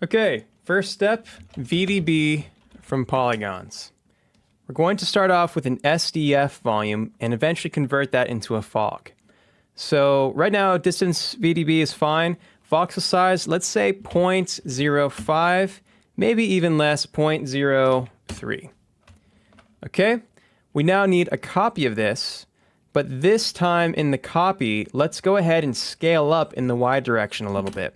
Okay, first step, VDB from polygons. We're going to start off with an SDF volume and eventually convert that into a fog. So right now, distance VDB is fine. Voxel size, let's say 0.05, maybe even less, 0.03. Okay, we now need a copy of this, but this time in the copy, let's go ahead and scale up in the Y direction a little bit.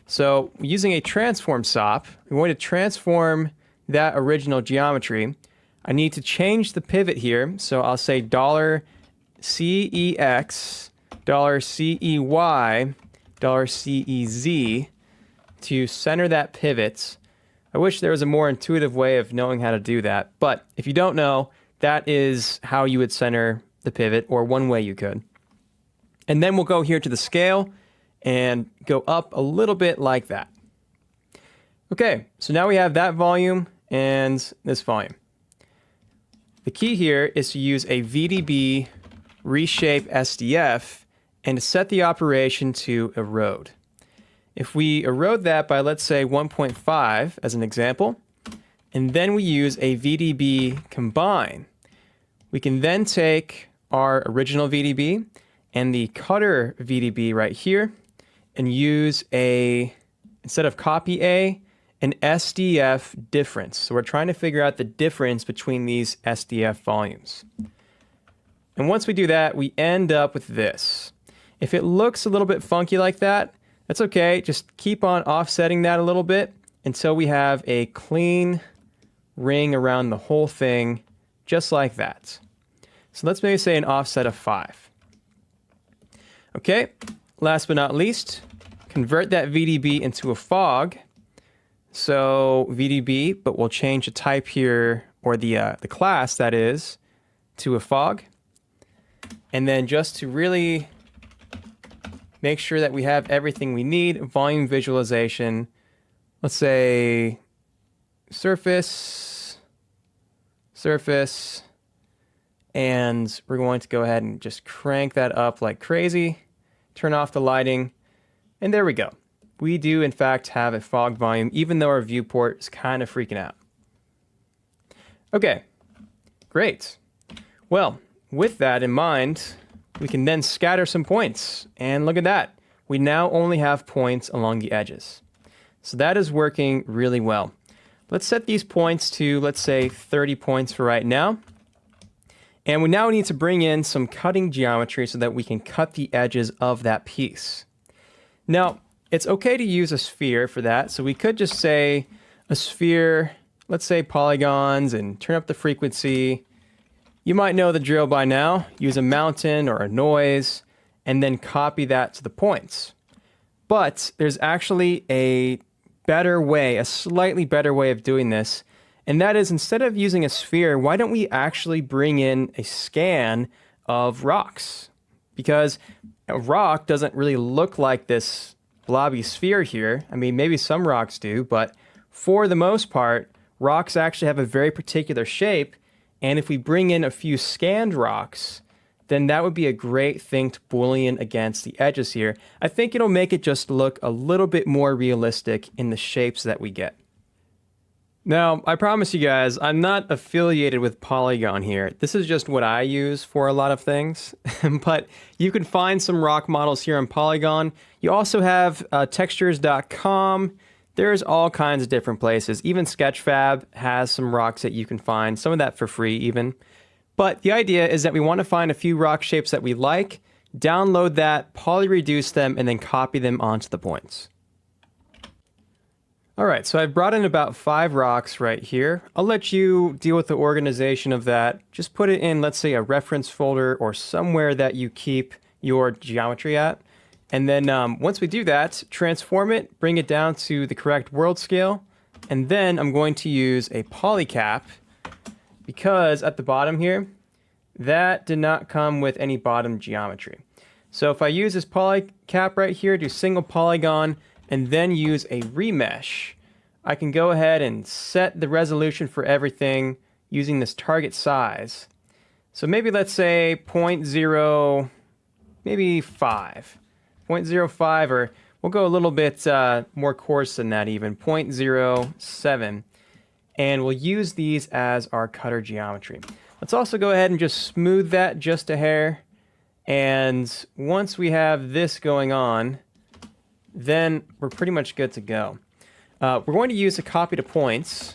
So using a transform SOP, I'm going to transform that original geometry. I need to change the pivot here. So I'll say $CEX, $CEY, $CEZ to center that pivot. I wish there was a more intuitive way of knowing how to do that. But if you don't know, that is how you would center the pivot, or one way you could. And then we'll go here to the scale and go up a little bit like that. Okay, so now we have that volume and this volume. The key here is to use a VDB reshape SDF and to set the operation to erode. If we erode that by, let's say, 1.5 as an example, and then we use a VDB combine, we can then take our original VDB and the cutter VDB right here and use instead of copy A, an SDF difference. So we're trying to figure out the difference between these SDF volumes. And once we do that, we end up with this. If it looks a little bit funky like that, that's okay. Just keep on offsetting that a little bit until we have a clean ring around the whole thing, just like that. So let's maybe say an offset of 5. Okay, last but not least, convert that VDB into a fog. So VDB, but we'll change the type here, or the class that is, to a fog. And then just to really make sure that we have everything we need, volume visualization, let's say surface, and we're going to go ahead and just crank that up like crazy, turn off the lighting, and there we go. We do, in fact, have a fog volume, even though our viewport is kind of freaking out. Okay, great. Well, with that in mind, we can then scatter some points. And look at that. We now only have points along the edges. So that is working really well. Let's set these points to, let's say, 30 points for right now. And we now need to bring in some cutting geometry so that we can cut the edges of that piece. Now, it's okay to use a sphere for that. So we could just say a sphere, let's say polygons, and turn up the frequency. You might know the drill by now. Use a mountain or a noise, and then copy that to the points. But there's actually a better way, a slightly better way of doing this. And that is, instead of using a sphere, why don't we actually bring in a scan of rocks? Because a rock doesn't really look like this blobby sphere here. I mean, maybe some rocks do, but for the most part, rocks actually have a very particular shape. And if we bring in a few scanned rocks, then that would be a great thing to Boolean against the edges here. I think it'll make it just look a little bit more realistic in the shapes that we get. Now, I promise you guys, I'm not affiliated with Polygon here. This is just what I use for a lot of things. But you can find some rock models here on Polygon. You also have textures.com. There's all kinds of different places. Even Sketchfab has some rocks that you can find, some of that for free even. But the idea is that we want to find a few rock shapes that we like, download that, polyreduce them, and then copy them onto the points. All right, so I've brought in about 5 rocks right here. I'll let you deal with the organization of that. Just put it in, let's say, a reference folder or somewhere that you keep your geometry at. And then once we do that, transform it, bring it down to the correct world scale. And then I'm going to use a polycap because at the bottom here, that did not come with any bottom geometry. So if I use this polycap right here, do single polygon, and then use a remesh, I can go ahead and set the resolution for everything using this target size. So maybe let's say 0.0, maybe 5. 0.05, or We'll go a little bit more coarse than that even, 0.07. And we'll use these as our cutter geometry. Let's also go ahead and just smooth that just a hair. And once we have this going on, then we're pretty much good to go. We're going to use a copy to points.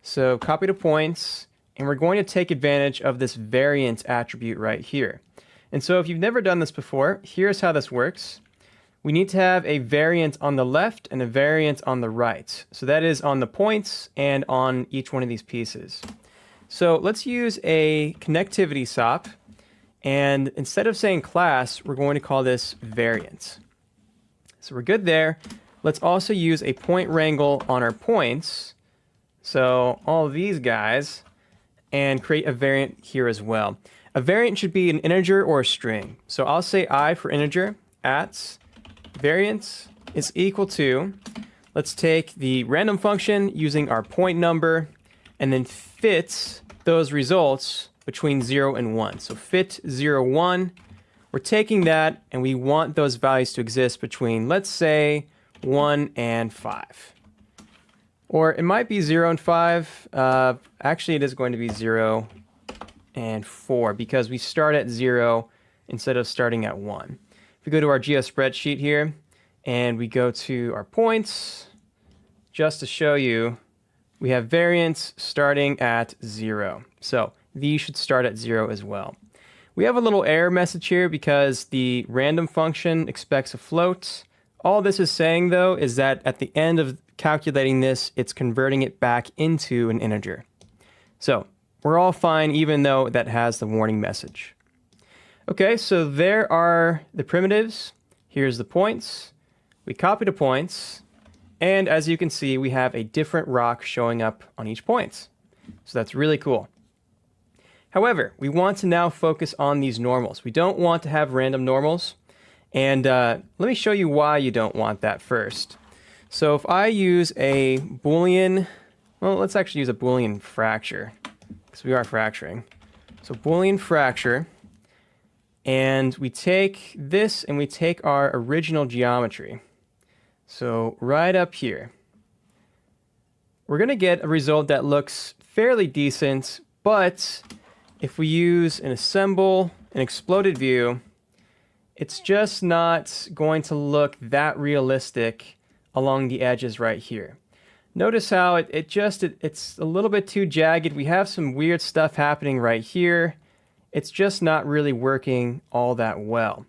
So copy to points, and we're going to take advantage of this variant attribute right here. And so if you've never done this before, here's how this works. We need to have a variant on the left and a variant on the right. So that is on the points and on each one of these pieces. So let's use a connectivity SOP. And instead of saying class, we're going to call this variant. So we're good there. Let's also use a point wrangle on our points. So all of these guys, and create a variant here as well. A variant should be an integer or a string. So I'll say I for integer, at variant is equal to, let's take the random function using our point number, and then fit those results between 0 and 1. So fit 0, 1. We're taking that, and we want those values to exist between, let's say, 1 and 5. Or it might be 0 and 5. Actually, it is going to be 0 and 4 because we start at 0 instead of starting at 1. If we go to our Geo spreadsheet here, and we go to our points, just to show you, we have variance starting at 0. So these should start at 0 as well. We have a little error message here because the random function expects a float. All this is saying, though, is that at the end of calculating this, it's converting it back into an integer. So we're all fine, even though that has the warning message. Okay, so there are the primitives. Here's the points. We copy the points. And as you can see, we have a different rock showing up on each point. So that's really cool. However, we want to now focus on these normals. We don't want to have random normals. And let me show you why you don't want that first. So if I use a Boolean, well, let's actually use a Boolean fracture, because we are fracturing. So Boolean fracture, and we take this and we take our original geometry. So right up here, we're going to get a result that looks fairly decent, but if we use an assemble, an exploded view, it's just not going to look that realistic along the edges right here. Notice how it's a little bit too jagged. We have some weird stuff happening right here. It's just not really working all that well.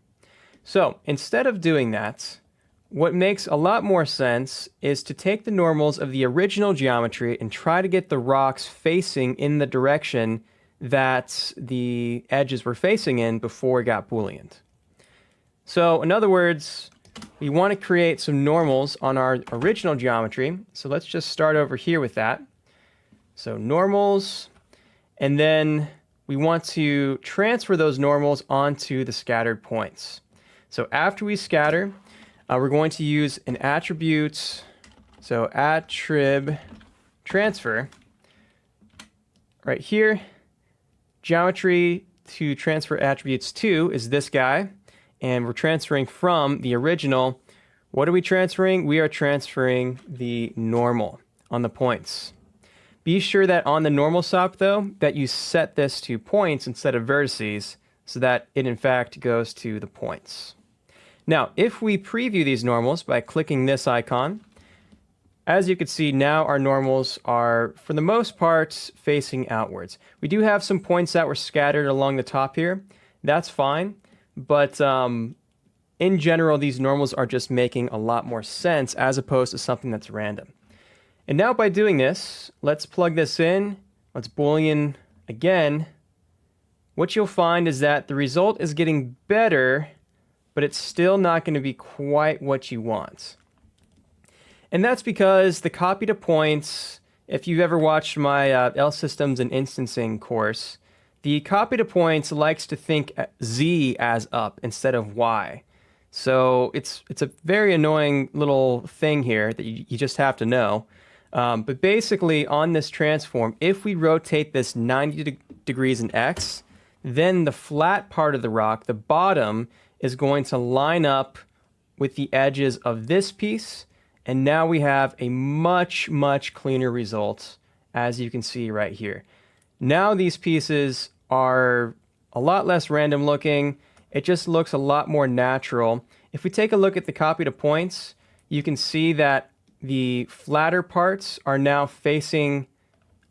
So instead of doing that, what makes a lot more sense is to take the normals of the original geometry and try to get the rocks facing in the direction that the edges were facing in before it got Booleaned. So in other words, we want to create some normals on our original geometry. So let's just start over here with that. So normals, and then we want to transfer those normals onto the scattered points. So after we scatter, we're going to use an attribute. So attrib transfer right here. Geometry to transfer attributes to is this guy. And we're transferring from the original. What are we transferring? We are transferring the normal on the points. Be sure that on the normal SOP, though, that you set this to points instead of vertices so that it, in fact, goes to the points. Now, if we preview these normals by clicking this icon, as you can see, now our normals are, for the most part, facing outwards. We do have some points that were scattered along the top here. That's fine. But in general, these normals are just making a lot more sense as opposed to something that's random. And now by doing this, let's plug this in. Let's Boolean again. What you'll find is that the result is getting better, but it's still not going to be quite what you want. And that's because the copy to points, if you've ever watched my L systems and instancing course, the copy to points likes to think Z as up instead of Y. So it's a very annoying little thing here that you just have to know. But basically on this transform, if we rotate this 90 degrees in X, then the flat part of the rock, the bottom, is going to line up with the edges of this piece, and now we have a much, much cleaner result, as you can see right here. Now these pieces are a lot less random looking. It just looks a lot more natural. If we take a look at the copy to points, you can see that the flatter parts are now facing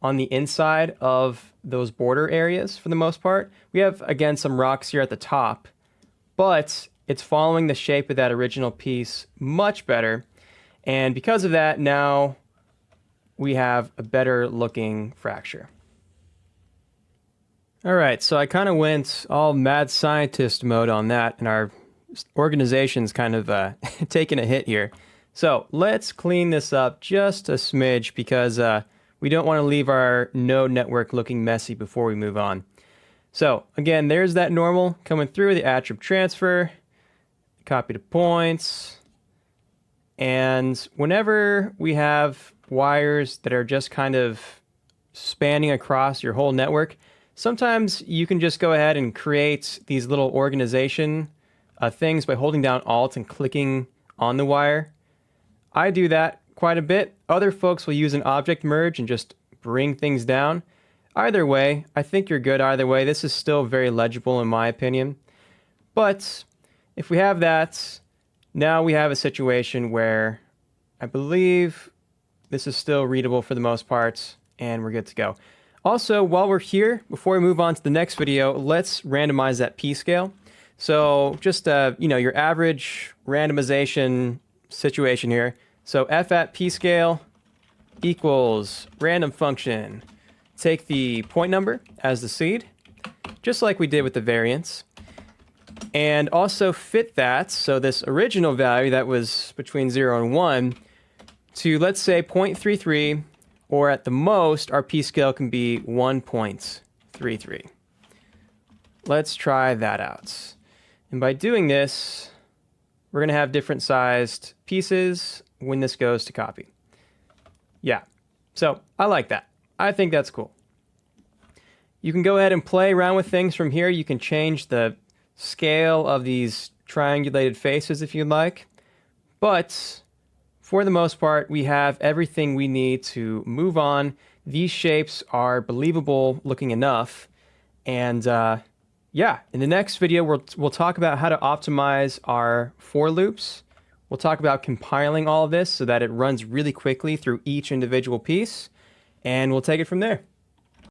on the inside of those border areas for the most part. We have, again, some rocks here at the top, but it's following the shape of that original piece much better. And because of that, now we have a better looking fracture. All right, so I kind of went all mad scientist mode on that, and our organization's kind of taking a hit here. So let's clean this up just a smidge because we don't want to leave our node network looking messy before we move on. So again, there's that normal coming through, the attrib transfer, copy to points. And whenever we have wires that are just kind of spanning across your whole network, sometimes you can just go ahead and create these little organization things by holding down Alt and clicking on the wire. I do that quite a bit. Other folks will use an object merge and just bring things down. Either way, I think you're good either way. This is still very legible in my opinion. But if we have that, now we have a situation where I believe this is still readable for the most part, and we're good to go. Also, while we're here, before we move on to the next video, let's randomize that p-scale. So just your average randomization situation here. So f at p-scale equals random function. Take the point number as the seed, just like we did with the variance. And also fit that, so this original value that was between 0 and 1, to let's say 0.33, or at the most, our p-scale can be 1.33. Let's try that out. And by doing this, we're going to have different sized pieces when this goes to copy. Yeah, so I like that. I think that's cool. You can go ahead and play around with things from here. You can change the scale of these triangulated faces if you'd like. But for the most part, we have everything we need to move on. These shapes are believable looking enough. And yeah, in the next video, we'll talk about how to optimize our for loops. We'll talk about compiling all of this so that it runs really quickly through each individual piece. And we'll take it from there.